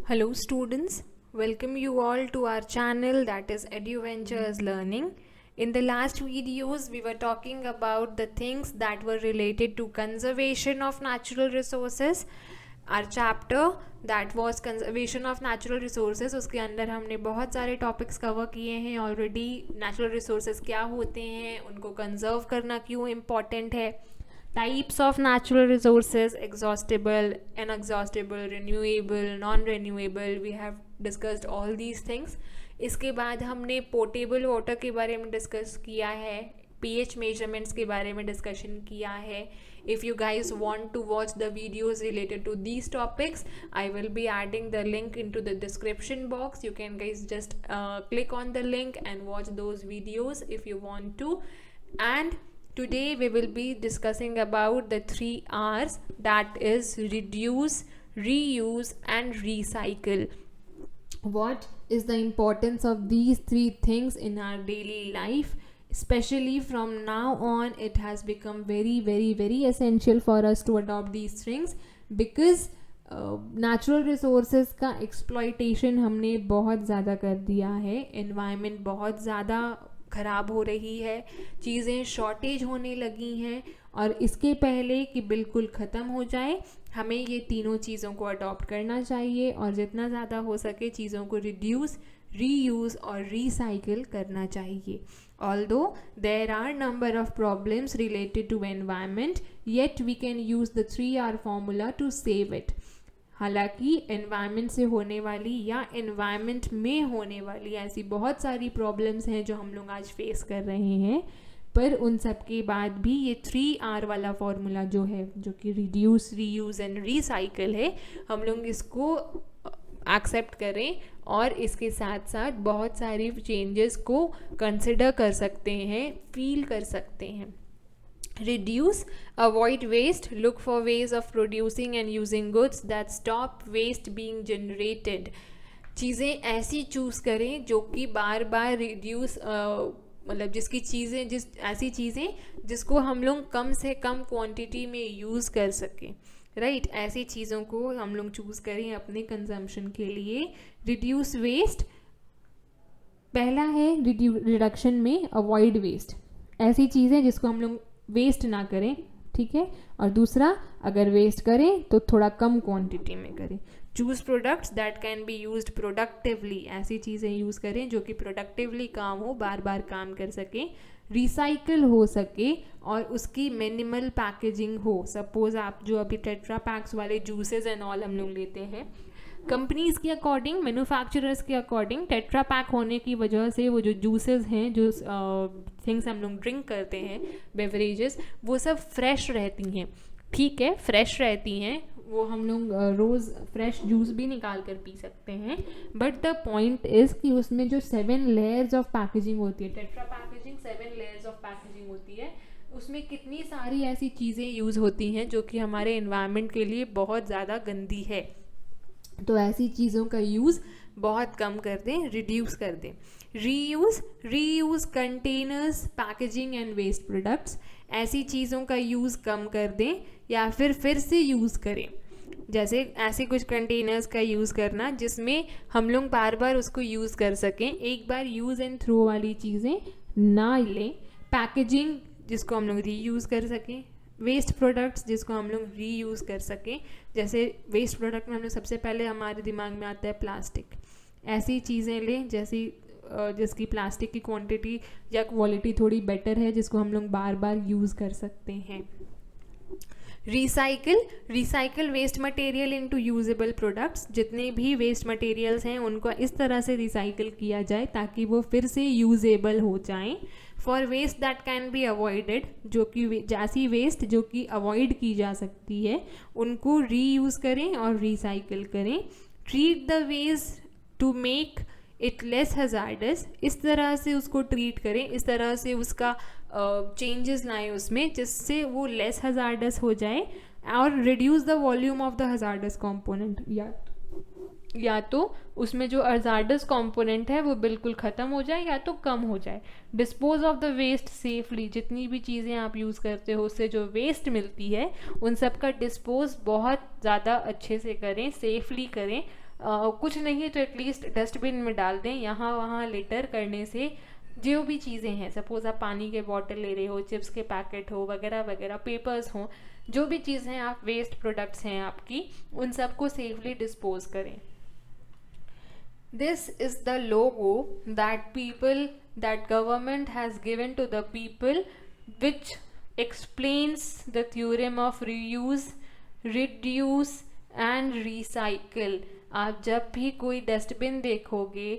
Hello students, welcome you all to our channel that is EduVentures Learning. In the last videos we were talking about the things that were related to conservation of natural resources. Our chapter that was conservation of natural resources, उसके अंदर हमने बहुत सारे topics cover किए हैं already. Natural resources क्या होते हैं, उनको कंजर्व करना क्यों इम्पॉर्टेंट है, types of natural resources, exhaustible, inexhaustible, renewable, non-renewable, we have discussed all these things. इसके बाद हमने पोर्टेबल वाटर के बारे में डिस्कस किया है, pH measurements के बारे में डिस्कशन किया है. If you guys want to watch the videos related to these topics, I will be adding the link into the description box. You can guys just click on the link and watch those videos if you want to. And today we will be discussing about the 3 R's, that is reduce, reuse and recycle. What is the importance of these 3 things in our daily life? Especially from now on, it has become very essential for us to adopt these things because natural resources का exploitation हमने बहुत ज़्यादा कर दिया है. Environment बहुत ज़्यादा ख़राब हो रही है, चीज़ें शॉर्टेज होने लगी हैं, और इसके पहले कि बिल्कुल ख़त्म हो जाए हमें ये तीनों चीज़ों को अडॉप्ट करना चाहिए और जितना ज़्यादा हो सके चीज़ों को रिड्यूस, रीयूज़ और रिसाइकिल करना चाहिए. Although there are number of problems related to environment, yet we can use the 3R formula to save it. हालांकि एनवायरनमेंट से होने वाली या एनवायरनमेंट में होने वाली ऐसी बहुत सारी प्रॉब्लम्स हैं जो हम लोग आज फेस कर रहे हैं, पर उन सब के बाद भी ये 3R वाला फॉर्मूला जो है, जो कि रिड्यूस, रीयूज़ एंड रिसाइकिल है, हम लोग इसको एक्सेप्ट करें और इसके साथ साथ बहुत सारी चेंजेस को कंसिडर कर सकते हैं, फील कर सकते हैं. Reduce, avoid waste, look for ways of producing and using goods that stop waste being generated. चीज़ें ऐसी चूज़ करें जो कि बार बार रिड्यूस, मतलब ऐसी चीज़ें जिसको हम लोग कम से कम क्वांटिटी में यूज़ कर सकें. राइट, ऐसी चीज़ों को हम लोग चूज़ करें अपने कंजम्पशन के लिए. रिड्यूस वेस्ट पहला है, रिडक्शन में अवॉइड वेस्ट, ऐसी चीज़ें जिसको हम लोग वेस्ट ना करें, ठीक है. और दूसरा, अगर वेस्ट करें तो थोड़ा कम क्वांटिटी में करें. Choose products that can be used productively, ऐसी चीज़ें यूज़ करें जो कि प्रोडक्टिवली काम हो, बार बार काम कर सकें, रिसाइकिल हो सके और उसकी मिनिमल पैकेजिंग हो. सपोज आप जो अभी टेट्रा पैक्स वाले जूसेस एंड ऑल हम लोग लेते हैं, कंपनीज़ के अकॉर्डिंग, मैन्युफैक्चरर्स के अकॉर्डिंग टेट्रा पैक होने की वजह से वो जो जूसेस हैं, जो थिंग्स हम लोग ड्रिंक करते हैं, बेवरेजेस, वो सब फ्रेश रहती हैं. ठीक है, फ्रेश रहती हैं, वो हम लोग रोज़ फ्रेश जूस भी निकाल कर पी सकते हैं. बट द पॉइंट इज़ कि उसमें जो 7 लेयर्स ऑफ पैकेजिंग होती है, tetra packaging 7 layers of packaging होती है, उसमें कितनी सारी ऐसी चीज़ें यूज़ होती हैं जो कि हमारे एनवायरनमेंट के लिए बहुत ज़्यादा गंदी है. तो ऐसी चीज़ों का यूज़ बहुत कम कर दें, रिड्यूस कर दें. Reuse containers, packaging and waste products, ऐसी चीज़ों का यूज़ कम कर दें या फिर से यूज़ करें. जैसे ऐसे कुछ कंटेनर्स का यूज़ करना जिसमें हम लोग बार बार उसको यूज़ कर सकें, एक बार यूज़ एंड थ्रो वाली चीज़ें ना लें. पैकेजिंग जिसको हम लोग रीयूज़ कर सकें, वेस्ट प्रोडक्ट्स जिसको हम लोग रीयूज़ कर सकें. जैसे वेस्ट प्रोडक्ट में हम लोग सबसे पहले हमारे दिमाग में आता है प्लास्टिक. ऐसी चीज़ें लें जिसकी प्लास्टिक की क्वांटिटी या क्वालिटी थोड़ी बेटर है, जिसको हम लोग बार बार यूज़ कर सकते हैं. Recycle waste material into usable products. जितने भी वेस्ट मटेरियल्स हैं उनको इस तरह से रिसाइकिल किया जाए ताकि वो फिर से यूजेबल हो जाएं. For waste that can be avoided, जो कि ऐसी वेस्ट जो कि अवॉइड की जा सकती है, उनको रीयूज़ करें और रिसाइकिल करें. Treat the waste to make it less hazardous, इस तरह से उसको ट्रीट करें, इस तरह से उसका चेंजेस लाएं उसमें जिससे वो लेस हजार्डस हो जाए. और reduce the volume of the hazardous component, या तो उसमें जो हजार्डस कंपोनेंट है वो बिल्कुल ख़त्म हो जाए या तो कम हो जाए. Dispose of the waste safely, जितनी भी चीज़ें आप यूज़ करते हो उससे जो वेस्ट मिलती है उन सब का डिस्पोज बहुत ज़्यादा अच्छे से करें, सेफली करें. कुछ नहीं तो एटलीस्ट डस्टबिन में डाल दें। यहाँ वहाँ लिटर करने से जो भी चीज़ें हैं, सपोज आप पानी के बॉटल ले रहे हो, चिप्स के पैकेट हो वगैरह वगैरह, पेपर्स हों, जो भी चीज़ें आप वेस्ट प्रोडक्ट्स हैं आपकी, उन सबको सेफली डिस्पोज करें। This is the logo that government has given to the people, which explains the theorem of reuse, reduce and recycle. आप जब भी कोई डस्टबिन देखोगे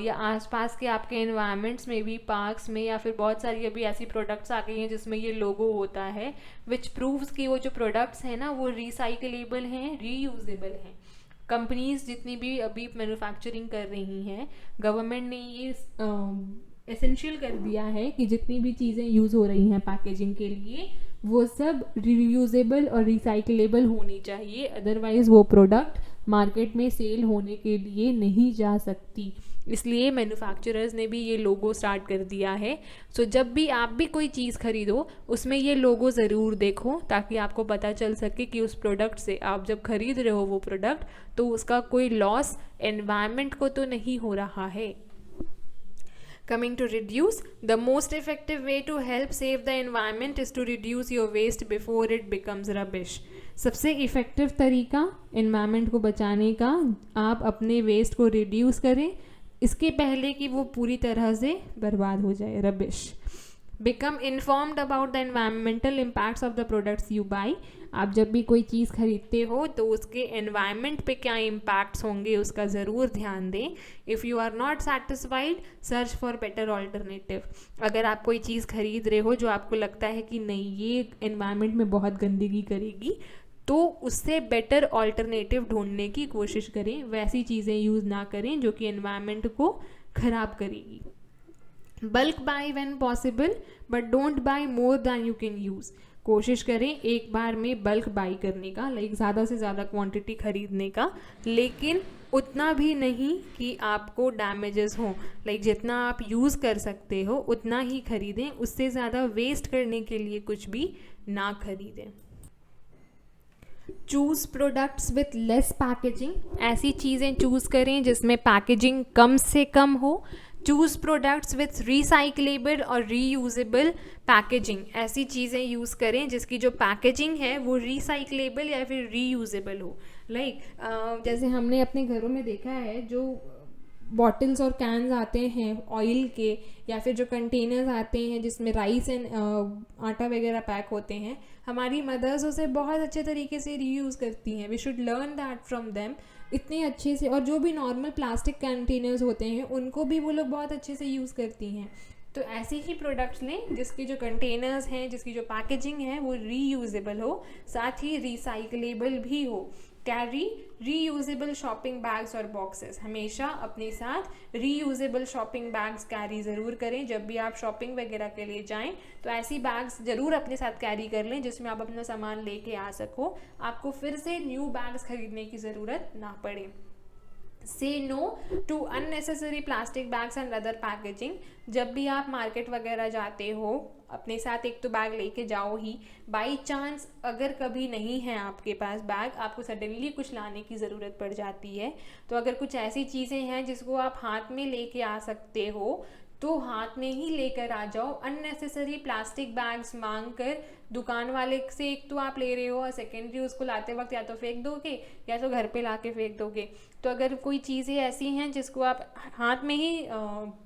या आसपास के आपके इन्वायरमेंट्स में भी, पार्क्स में, या फिर बहुत सारी अभी ऐसी प्रोडक्ट्स आ गई हैं जिसमें ये लोगो होता है, विच प्रूव्स कि वो जो प्रोडक्ट्स हैं ना वो रिसाइकलेबल हैं, रीयूजेबल हैं। कंपनीज जितनी भी अभी मैन्युफैक्चरिंग कर रही हैं, गवर्नमेंट ने ये एसेंशियल कर दिया है कि जितनी भी चीज़ें यूज़ हो रही हैं पैकेजिंग के लिए, वो सब रियूजेबल और रिसाइकलेबल होनी चाहिए, अदरवाइज वो प्रोडक्ट मार्केट में सेल होने के लिए नहीं जा सकती। इसलिए मैन्युफैक्चरर्स ने भी ये लोगो स्टार्ट कर दिया है। सो जब भी आप भी कोई चीज़ खरीदो उसमें ये लोगो ज़रूर देखो, ताकि आपको पता चल सके कि उस प्रोडक्ट से आप जब खरीद रहे हो वो प्रोडक्ट, तो उसका कोई लॉस एनवायरनमेंट को तो नहीं हो रहा है। Coming to reduce, the most effective way to help save the environment is to reduce your waste before it becomes rubbish. सबसे इफ़ेक्टिव तरीका एनवायरनमेंट को बचाने का, आप अपने वेस्ट को रिड्यूस करें इसके पहले कि वो पूरी तरह से बर्बाद हो जाए, rubbish. Become informed about the environmental impacts of the products you by. आप जब भी कोई चीज़ खरीदते हो तो उसके एनवायरनमेंट पे क्या इम्पैक्ट्स होंगे उसका ज़रूर ध्यान दें। If you are not satisfied, search for better alternative. अगर आप कोई चीज़ खरीद रहे हो जो आपको लगता है कि नहीं ये एनवायरनमेंट में बहुत गंदगी करेगी, तो उससे बेटर ऑल्टरनेटिव ढूंढने की कोशिश करें। वैसी चीज़ें यूज़ ना करें जो कि एनवायरनमेंट को ख़राब करेगी। Bulk by when possible, but don't buy more than you can use. कोशिश करें एक बार में बल्क बाई करने का, लाइक ज़्यादा से ज़्यादा क्वांटिटी खरीदने का, लेकिन उतना भी नहीं कि आपको डैमेजेस हों। लाइक जितना आप यूज़ कर सकते हो उतना ही खरीदें, उससे ज़्यादा वेस्ट करने के लिए कुछ भी ना खरीदें। Choose products with less packaging. ऐसी चीज़ें चूज़ करें जिसमें पैकेजिंग कम से कम हो। चूज़ प्रोडक्ट्स विथ रिसाइकलेबल और रीयूजेबल पैकेजिंग। ऐसी चीज़ें यूज़ करें जिसकी जो पैकेजिंग है वो रिसाइकलेबल या फिर रीयूजेबल हो। लाइक जैसे हमने अपने घरों में देखा है, जो बॉटल्स और कैन्स आते हैं ऑयल के, या फिर जो कंटेनर्स आते हैं जिसमें राइस एंड आटा वगैरह पैक होते हैं, हमारी मदर्स उसे बहुत अच्छे तरीके से रीयूज़ करती हैं। We should learn that from them इतने अच्छे से। और जो भी नॉर्मल प्लास्टिक कंटेनर्स होते हैं उनको भी वो लोग बहुत अच्छे से यूज़ करती हैं। तो ऐसे ही प्रोडक्ट्स लें जिसके जो कंटेनर्स हैं, जिसकी जो पैकेजिंग है वो रीयूजेबल हो, साथ ही रिसाइकलेबल भी हो। कैरी रीयूजेबल शॉपिंग बैग्स और बॉक्सेस। हमेशा अपने साथ रीयूजेबल शॉपिंग बैग्स कैरी ज़रूर करें। जब भी आप शॉपिंग वगैरह के लिए जाएं तो ऐसी बैग्स ज़रूर अपने साथ कैरी कर लें जिसमें आप अपना सामान लेके आ सको, आपको फिर से न्यू बैग्स खरीदने की ज़रूरत ना पड़े। Say no to unnecessary plastic bags and other packaging. जब भी आप मार्केट वगैरह जाते हो अपने साथ एक तो बैग लेके जाओ ही। बाई चांस अगर कभी नहीं है आपके पास बैग, आपको सडनली कुछ लाने की ज़रूरत पड़ जाती है, तो अगर कुछ ऐसी चीज़ें हैं जिसको आप हाथ में लेके आ सकते हो तो हाथ में ही लेकर आ जाओ। अननेसेसरी प्लास्टिक बैग्स मांग कर दुकान वाले से एक तो आप ले रहे हो और सेकेंडरी उसको लाते वक्त या तो फेंक दोगे या तो घर पे लाके फेंक दोगे। तो अगर कोई चीज़ें ऐसी हैं जिसको आप हाथ में ही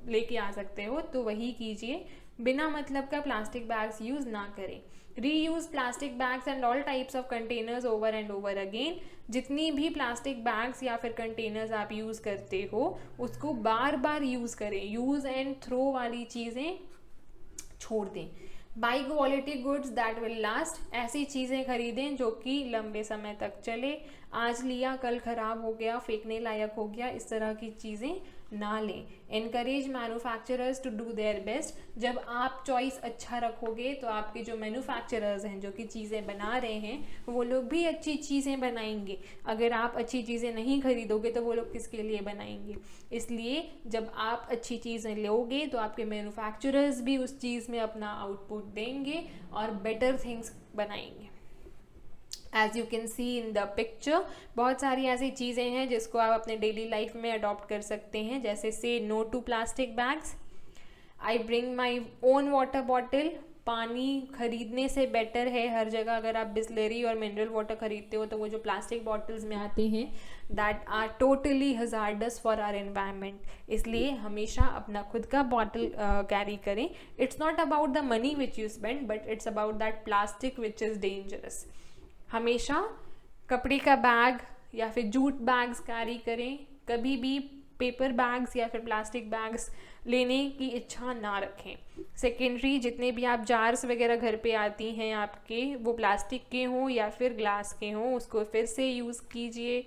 लेके आ सकते हो तो वही कीजिए। बिना मतलब का प्लास्टिक बैग्स यूज़ ना करें। Reuse plastic bags and all types of containers over and over again. जितनी भी प्लास्टिक बैग्स या फिर कंटेनर्स आप यूज़ करते हो उसको बार बार यूज़ करें। यूज़ एंड थ्रो वाली चीज़ें छोड़ दें। By quality goods that will last. ऐसी चीज़ें खरीदें जो कि लंबे समय तक चले। आज लिया कल ख़राब हो गया, फेंकने लायक हो गया, इस तरह की चीज़ें ना लें। Encourage manufacturers to do their best. जब आप चॉइस अच्छा रखोगे तो आपके जो मैन्युफैक्चरर्स हैं जो कि चीज़ें बना रहे हैं वो लोग भी अच्छी चीज़ें बनाएंगे। अगर आप अच्छी चीज़ें नहीं खरीदोगे तो वो लोग किसके लिए बनाएंगे। इसलिए जब आप अच्छी चीज़ें लोगे तो आपके मैन्युफैक्चरर्स भी उस चीज़ में अपना आउटपुट देंगे और बेटर थिंग्स बनाएंगे। As you can see in the picture, बहुत सारी ऐसी चीज़ें हैं जिसको आप अपने डेली लाइफ में अडॉप्ट कर सकते हैं, जैसे say no to plastic bags, I bring my own water bottle. पानी खरीदने से बेटर है हर जगह, अगर आप बिस्लरी और मिनरल वाटर खरीदते हो तो वो जो प्लास्टिक बॉटल्स में आते हैं that are totally hazardous for our environment, इसलिए हमेशा अपना खुद का बॉटल कैरी करें। It's not about the money which you spend but it's about that plastic which is dangerous. हमेशा कपड़े का बैग या फिर जूट बैग्स कैरी करें, कभी भी पेपर बैग्स या फिर प्लास्टिक बैग्स लेने की इच्छा ना रखें। सेकेंडरी, जितने भी आप जार्स वगैरह घर पे आती हैं आपके, वो प्लास्टिक के हों या फिर ग्लास के हों, उसको फिर से यूज़ कीजिए।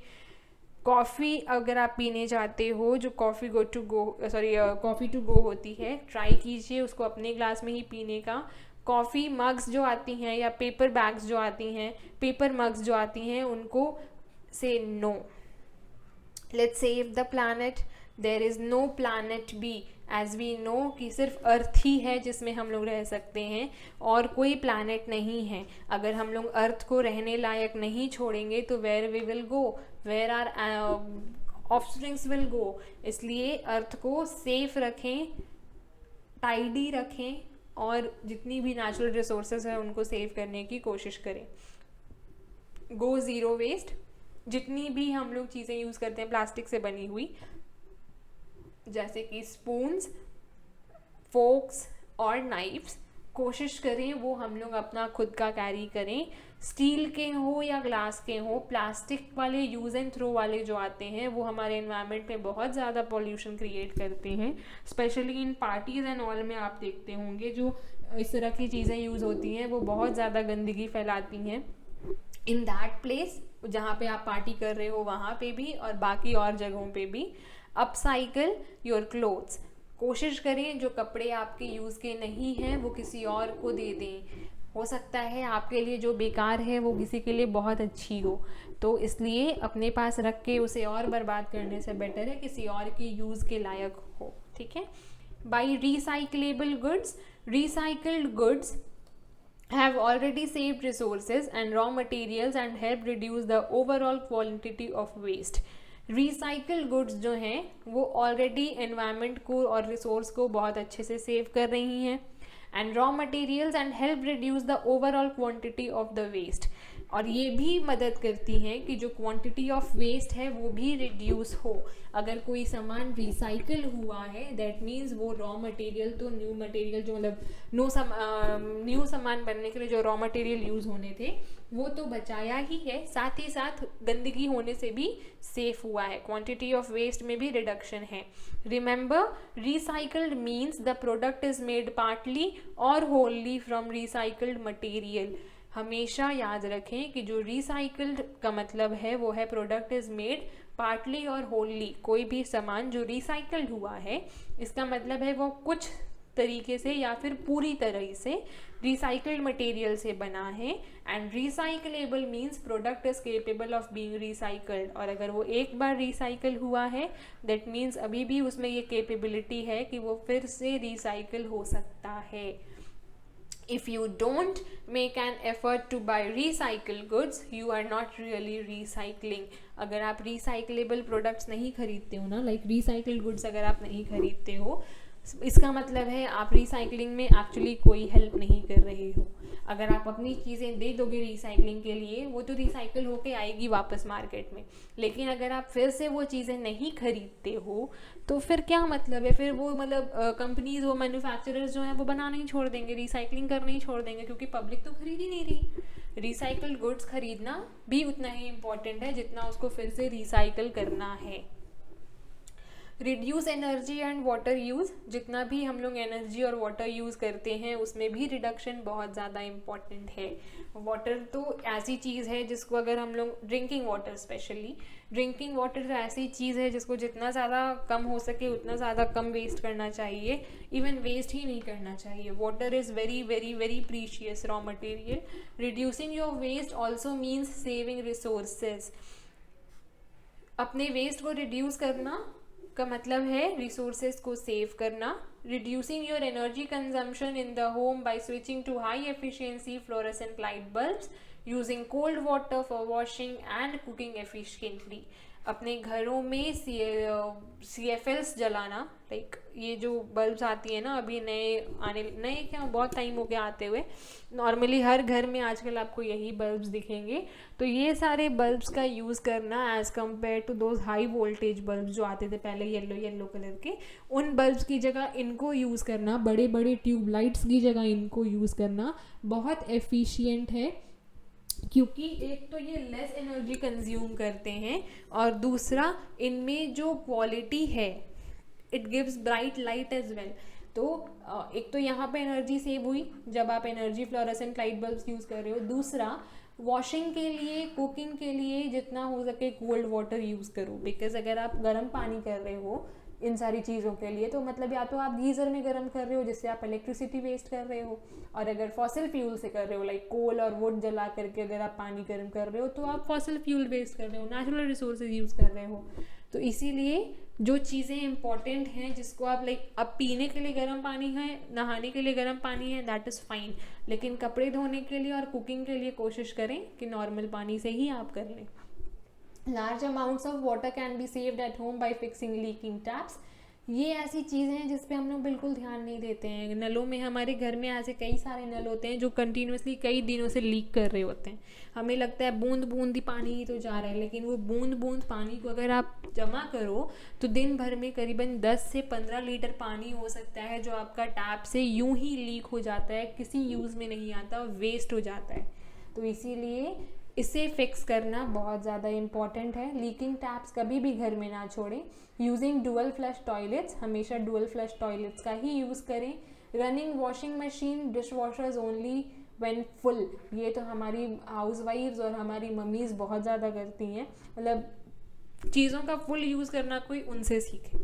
कॉफ़ी अगर आप पीने जाते हो, जो कॉफ़ी टू गो होती है, ट्राई कीजिए उसको अपने ग्लास में ही पीने का। कॉफ़ी मग्स जो आती हैं या पेपर बैग्स जो आती हैं, पेपर मग्स जो आती हैं, उनको say no. Let's save the planet, there is no planet B, as we know कि सिर्फ अर्थ ही है जिसमें हम लोग रह सकते हैं और कोई प्लानट नहीं है। अगर हम लोग अर्थ को रहने लायक नहीं छोड़ेंगे तो where we will go, where are offsprings will go. इसलिए अर्थ को सेफ रखें, टाइडी रखें और जितनी भी नेचुरल रिसोर्सेज हैं उनको सेव करने की कोशिश करें। गो ज़ीरो वेस्ट, जितनी भी हम लोग चीज़ें यूज़ करते हैं प्लास्टिक से बनी हुई, जैसे कि स्पून्स, फोक्स और नाइफ्स, कोशिश करें वो हम लोग अपना खुद का कैरी करें। स्टील के हो या ग्लास के हो, प्लास्टिक वाले यूज़ एंड थ्रो वाले जो आते हैं वो हमारे एनवायरनमेंट में बहुत ज़्यादा पॉल्यूशन क्रिएट करते हैं। Specially in parties and all में आप देखते होंगे जो इस तरह की चीज़ें यूज़ होती हैं वो बहुत ज़्यादा गंदगी फैलाती हैं। इन दैट प्लेस, जहाँ पे आप पार्टी कर रहे हो वहाँ पे भी और बाकी और जगहों पे भी, अपसाइकिल योर क्लोथ्स। कोशिश करें जो कपड़े आपके यूज़ के नहीं हैं वो किसी और को दे दें। हो सकता है आपके लिए जो बेकार है वो किसी के लिए बहुत अच्छी हो, तो इसलिए अपने पास रख के उसे और बर्बाद करने से बेटर है किसी और के यूज़ के लायक हो। ठीक है। By recyclable goods, recycled goods have already saved resources and raw materials and help reduce the overall quantity of waste. Recycled goods जो हैं वो ऑलरेडी एनवायरनमेंट को और रिसोर्स को बहुत अच्छे से सेव कर रही हैं, and raw materials and help reduce the overall quantity of the waste, और ये भी मदद करती हैं कि जो क्वांटिटी ऑफ वेस्ट है वो भी रिड्यूस हो। अगर कोई सामान रिसाइकल हुआ है दैट मीन्स वो रॉ मटेरियल तो न्यू मटेरियल जो मतलब न्यू सामान बनने के लिए जो रॉ मटेरियल यूज़ होने थे वो तो बचाया ही है, साथ ही साथ गंदगी होने से भी सेफ हुआ है, क्वांटिटी ऑफ वेस्ट में भी रिडक्शन है। Remember, recycled means the product is made partly और होलली फ्रॉम रिसाइकल्ड मटेरियल। हमेशा याद रखें कि जो रिसाइकल्ड का मतलब है वो है प्रोडक्ट इज मेड पार्टली और होलली। कोई भी सामान जो रिसाइकल्ड हुआ है इसका मतलब है वो कुछ तरीके से या फिर पूरी तरह से रिसाइकल्ड मटेरियल से बना है, and recyclable means product is capable of being recycled. और अगर वो एक बार रिसाइकल हुआ है दैट मीन्स अभी भी उसमें ये कैपेबिलिटी है कि वो फिर से रिसाइकल हो सकता है। If you don't make an effort to buy recycled goods, you are not really recycling. अगर आप recyclable products नहीं खरीदते हो ना, like recycled goods अगर आप नहीं खरीदते हो, इसका मतलब है आप रिसाइकलिंग में एक्चुअली कोई हेल्प नहीं कर रहे हो। अगर आप अपनी चीज़ें दे दोगे रिसाइकलिंग के लिए वो तो रिसाइकल होके आएगी वापस मार्केट में, लेकिन अगर आप फिर से वो चीज़ें नहीं खरीदते हो तो फिर क्या मतलब है? फिर वो मतलब कंपनीज, वो मैन्युफैक्चरर्स जो हैं वो बनाना ही छोड़ देंगे, रिसाइकलिंग करना ही छोड़ देंगे, क्योंकि पब्लिक तो खरीद ही नहीं रही। रिसाइकल्ड गुड्स खरीदना भी उतना ही इम्पॉर्टेंट है जितना उसको फिर से रिसाइकल करना है। Reduce energy and water use, जितना भी हम लोग एनर्जी और वाटर यूज़ करते हैं उसमें भी रिडक्शन बहुत ज़्यादा इम्पॉर्टेंट है। वाटर तो ऐसी चीज़ है जिसको अगर हम लोग, drinking water specially, drinking water तो ऐसी चीज़ है जिसको जितना ज़्यादा कम हो सके उतना ज़्यादा कम वेस्ट करना चाहिए, इवन वेस्ट ही नहीं करना चाहिए। Water is very very very precious raw material. Reducing your waste also means saving resources. अपने वेस्ट को रिड्यूस करना का मतलब है रिसोर्सेज को सेव करना। Reducing your energy consumption in the home by switching to high efficiency fluorescent light bulbs using cold water for washing and cooking efficiently. अपने घरों में CFLs जलाना, लाइक ये जो बल्ब्स आती है ना अभी नए क्या बहुत टाइम हो गया आते हुए, नॉर्मली हर घर में आजकल आपको यही बल्ब्स दिखेंगे। तो ये सारे बल्ब्स का यूज़ करना as compare to those high voltage bulbs जो आते थे पहले येलो कलर के, उन बल्ब्स की जगह इनको यूज़ करना, बड़े बड़े ट्यूबलाइट्स की जगह इनको यूज़ करना बहुत एफिशिएंट है, क्योंकि एक तो ये लेस एनर्जी कंज्यूम करते हैं और दूसरा इनमें जो क्वालिटी है it gives bright light as well. तो एक तो यहाँ पे एनर्जी सेव हुई जब आप energy fluorescent light bulbs use कर रहे हो, दूसरा वॉशिंग के लिए, कुकिंग के लिए जितना हो सके कोल्ड वाटर यूज़ करो, बिकॉज अगर आप गर्म पानी कर रहे हो इन सारी चीज़ों के लिए तो मतलब या तो आप गीज़र में गर्म कर रहे हो जिससे आप इलेक्ट्रिसिटी वेस्ट कर रहे हो, और अगर फॉसिल फ्यूल से कर रहे हो लाइक कोल और वुड जला करके अगर आप पानी गर्म कर रहे हो तो आप फॉसिल फ्यूल वेस्ट कर रहे हो, नेचुरल रिसोर्सेज यूज़ कर रहे हो। तो इसीलिए जो चीज़ें इंपॉर्टेंट हैं जिसको आप लाइक अब पीने के लिए गर्म पानी है, नहाने के लिए गर्म पानी है, दैट इज़ फाइन, लेकिन कपड़े धोने के लिए और कुकिंग के लिए कोशिश करें कि नॉर्मल पानी से ही आप कर लें। Large amounts of water can be saved at home bye fixing leaking taps. ये ऐसी चीज़ें हैं जिस पे हम लोग बिल्कुल ध्यान नहीं देते हैं। नलों में, हमारे घर में ऐसे कई सारे नल होते हैं जो कंटिन्यूसली कई दिनों से लीक कर रहे होते हैं। हमें लगता है बूंद बूंद ही पानी ही तो जा रहा है, लेकिन वो बूंद बूंद पानी को अगर आप जमा करो तो दिन भर में करीबन 10 से 15 लीटर पानी हो सकता है जो आपका टैप से यूं ही लीक हो जाता है, किसी यूज़ में नहीं आता, वेस्ट हो जाता है। तो इसीलिए इसे फिक्स करना बहुत ज़्यादा इम्पॉर्टेंट है। लीकिंग टैप्स कभी भी घर में ना छोड़ें। यूजिंग डुअल फ्लश टॉयलेट्स, हमेशा डुअल फ्लश टॉयलेट्स का ही यूज़ करें। Running washing machine, dish washers only when full, ये तो हमारी हाउसवाइफ्स और हमारी मम्मीज़ बहुत ज़्यादा करती हैं, मतलब चीज़ों का फुल यूज़ करना कोई उनसे सीखे।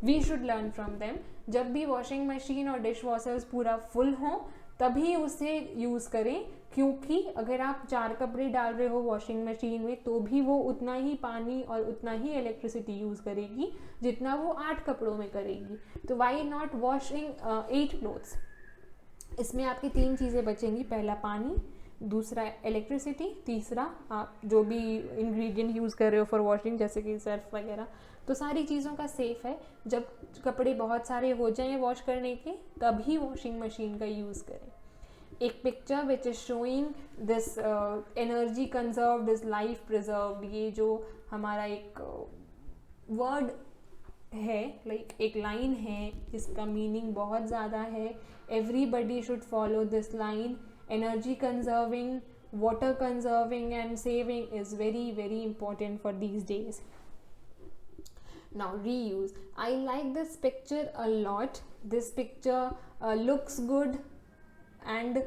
We should learn from them. जब भी वॉशिंग मशीन और डिश वॉशर्स पूरा फुल हों तभी उसे यूज़ करें, क्योंकि अगर आप 4 कपड़े डाल रहे हो वॉशिंग मशीन में तो भी वो उतना ही पानी और उतना ही इलेक्ट्रिसिटी यूज़ करेगी जितना वो 8 कपड़ों में करेगी। तो वाई नॉट वॉशिंग 8 क्लोथ्स। इसमें आपकी 3 चीज़ें बचेंगी, पहला पानी, दूसरा इलेक्ट्रिसिटी, तीसरा आप जो भी इंग्रेडिएंट यूज़ कर रहे हो फॉर वॉशिंग जैसे कि सर्फ वगैरह। तो सारी चीज़ों का सेफ है। जब कपड़े बहुत सारे हो जाएं वॉश करने के तभी वॉशिंग मशीन का यूज़ करें। एक picture which is showing this energy conserved is life preserved, ये जो हमारा एक वर्ड है, लाइक एक लाइन है जिसका मीनिंग बहुत ज़्यादा है। Everybody should follow this line. Energy conserving, water conserving and saving is very very important for these days. Now reuse. I like this picture a lot. This picture looks good, and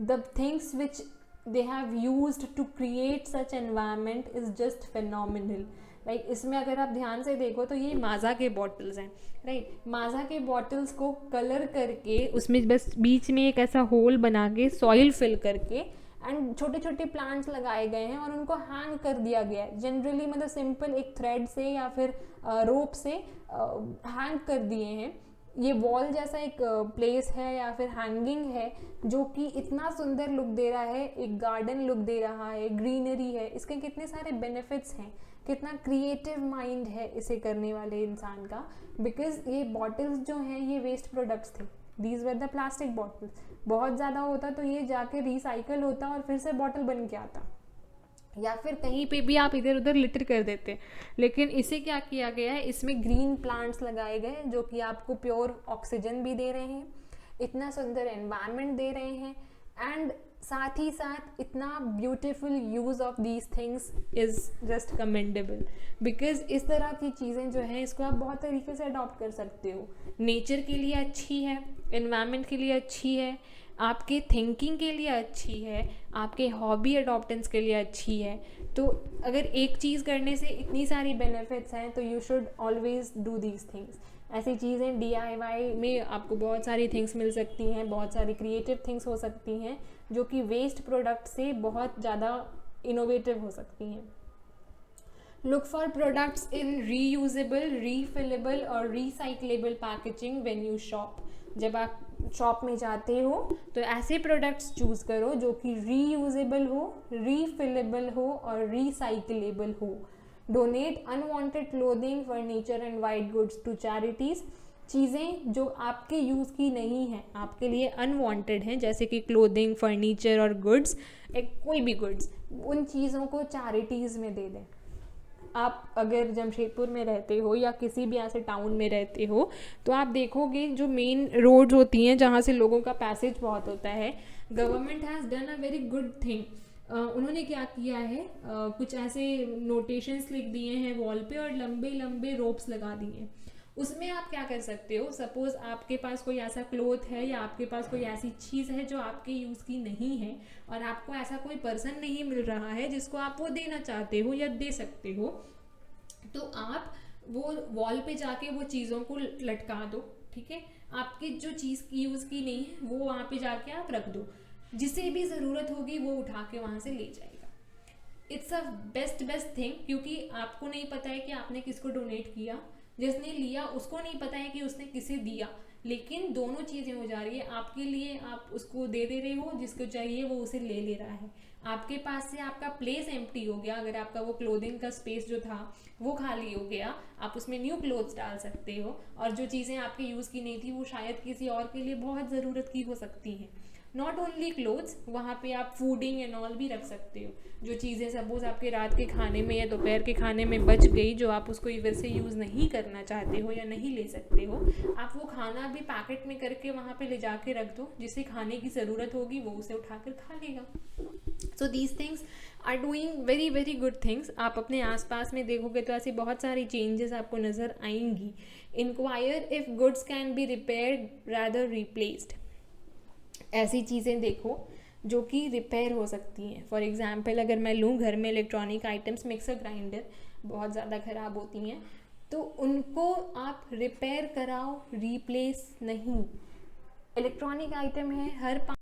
the things which they have used to create such environment is just phenomenal. Like इसमें अगर आप ध्यान से देखो तो ये माज़ा के bottles हैं, राइट। माज़ा के बॉटल्स को कलर करके उसमें बस बीच में एक ऐसा होल बना के सॉइल फिल करके एंड छोटे छोटे प्लांट्स लगाए गए हैं और उनको हैंग कर दिया गया है। जनरली मतलब सिंपल एक थ्रेड से या फिर रोप से हैंग कर दिए हैं। ये वॉल जैसा एक प्लेस है या फिर हैंगिंग है जो कि इतना सुंदर लुक दे रहा है, एक गार्डन लुक दे रहा है, ग्रीनरी है। इसके कितने सारे बेनिफिट्स हैं, कितना क्रिएटिव माइंड है इसे करने वाले इंसान का। बिकॉज ये बॉटल्स जो हैं ये वेस्ट प्रोडक्ट्स थे, these were the plastic bottles. बहुत ज़्यादा होता तो ये जाके रिसाइकल होता और फिर से बॉटल बन के आता, या फिर कहीं पे भी आप इधर उधर लिटर कर देते। लेकिन इसे क्या किया गया है, इसमें ग्रीन प्लांट्स लगाए गए जो कि आपको प्योर ऑक्सीजन भी दे रहे हैं, इतना सुंदर एनवायरनमेंट दे रहे हैं, एंड साथ ही साथ इतना beautiful use of these things is just commendable. Because इस तरह की चीज़ें जो हैं इसको आप बहुत तरीके से अडॉप्ट कर सकते हो। नेचर के लिए अच्छी है, एनवायरनमेंट के लिए अच्छी है, आपके थिंकिंग के लिए अच्छी है, आपके हॉबी अडॉप्टेंस के लिए अच्छी है। तो अगर एक चीज़ करने से इतनी सारी बेनिफिट्स हैं तो you should always do these things. ऐसी चीज़ें DIY में आपको बहुत सारी थिंग्स मिल सकती हैं, बहुत सारी क्रिएटिव थिंग्स हो सकती हैं जो कि वेस्ट प्रोडक्ट से बहुत ज़्यादा इनोवेटिव हो सकती हैं। Look for products in reusable, refillable or recyclable packaging when you shop. जब आप शॉप में जाते हो तो ऐसे प्रोडक्ट्स चूज़ करो जो कि रीयूजेबल हो, रीफिलेबल हो और रिसाइकलेबल हो. Donate unwanted clothing, furniture and white goods to charities. चीज़ें जो आपके यूज़ की नहीं हैं, आपके लिए अनवांटेड हैं, जैसे कि क्लोथिंग, फर्नीचर और गुड्स, एक कोई भी गुड्स, उन चीज़ों को चैरिटीज़ में दे दें. आप अगर जमशेदपुर में रहते हो या किसी भी ऐसे टाउन में रहते हो तो आप देखोगे जो मेन रोड्स होती हैं जहाँ से लोगों का पैसेज बहुत होता है, government has done a very good thing. उन्होंने क्या किया है, कुछ ऐसे नोटेशंस लिख दिए हैं वॉल पे और लंबे लंबे रोप्स लगा दिए हैं. उसमें आप क्या कर सकते हो, सपोज आपके पास कोई ऐसा क्लोथ है या आपके पास कोई ऐसी चीज़ है जो आपके यूज़ की नहीं है और आपको ऐसा कोई पर्सन नहीं मिल रहा है जिसको आप वो देना चाहते हो या दे सकते हो, तो आप वो वॉल पे जाके वो चीज़ों को लटका दो. ठीक है, आपकी जो चीज़ की यूज़ की नहीं है वो वहाँ पे जाके आप रख दो, जिसे भी ज़रूरत होगी वो उठा के वहाँ से ले जाएगा. इट्स अ बेस्ट थिंग, क्योंकि आपको नहीं पता है कि आपने किसको डोनेट किया, जिसने लिया उसको नहीं पता है कि उसने किसे दिया, लेकिन दोनों चीज़ें हो जा रही है. आपके लिए आप उसको दे रहे हो, जिसको चाहिए वो उसे ले रहा है. आपके पास से आपका प्लेस एम्प्टी हो गया, अगर आपका वो क्लोथिंग का स्पेस जो था वो खाली हो गया, आप उसमें न्यू क्लोथ्स डाल सकते हो, और जो चीज़ें आपके यूज़ की नहीं थी वो शायद किसी और के लिए बहुत ज़रूरत की हो सकती हैं. नॉट ओनली क्लोथ्स, वहाँ पे आप फूडिंग एंड ऑल भी रख सकते हो. जो चीज़ें सपोज आपके रात के खाने में या दोपहर के खाने में बच गई, जो आप उसको इधर से यूज़ नहीं करना चाहते हो या नहीं ले सकते हो, आप वो खाना भी पैकेट में करके वहाँ पे ले जाके रख दो, जिसे खाने की ज़रूरत होगी वो उसे उठाकर खा लेगा. So these things are doing very very good things. आप अपने आसपास में देखोगे तो ऐसी बहुत सारी चेंजेस आपको नज़र आएंगी. Enquire if goods can be repaired rather replaced. ऐसी चीज़ें देखो जो कि रिपेयर हो सकती हैं. फॉर एग्ज़ाम्पल अगर मैं लूँ, घर में इलेक्ट्रॉनिक आइटम्स, मिक्सर ग्राइंडर बहुत ज़्यादा ख़राब होती हैं, तो उनको आप रिपेयर कराओ, रिप्लेस नहीं. इलेक्ट्रॉनिक आइटम है, हर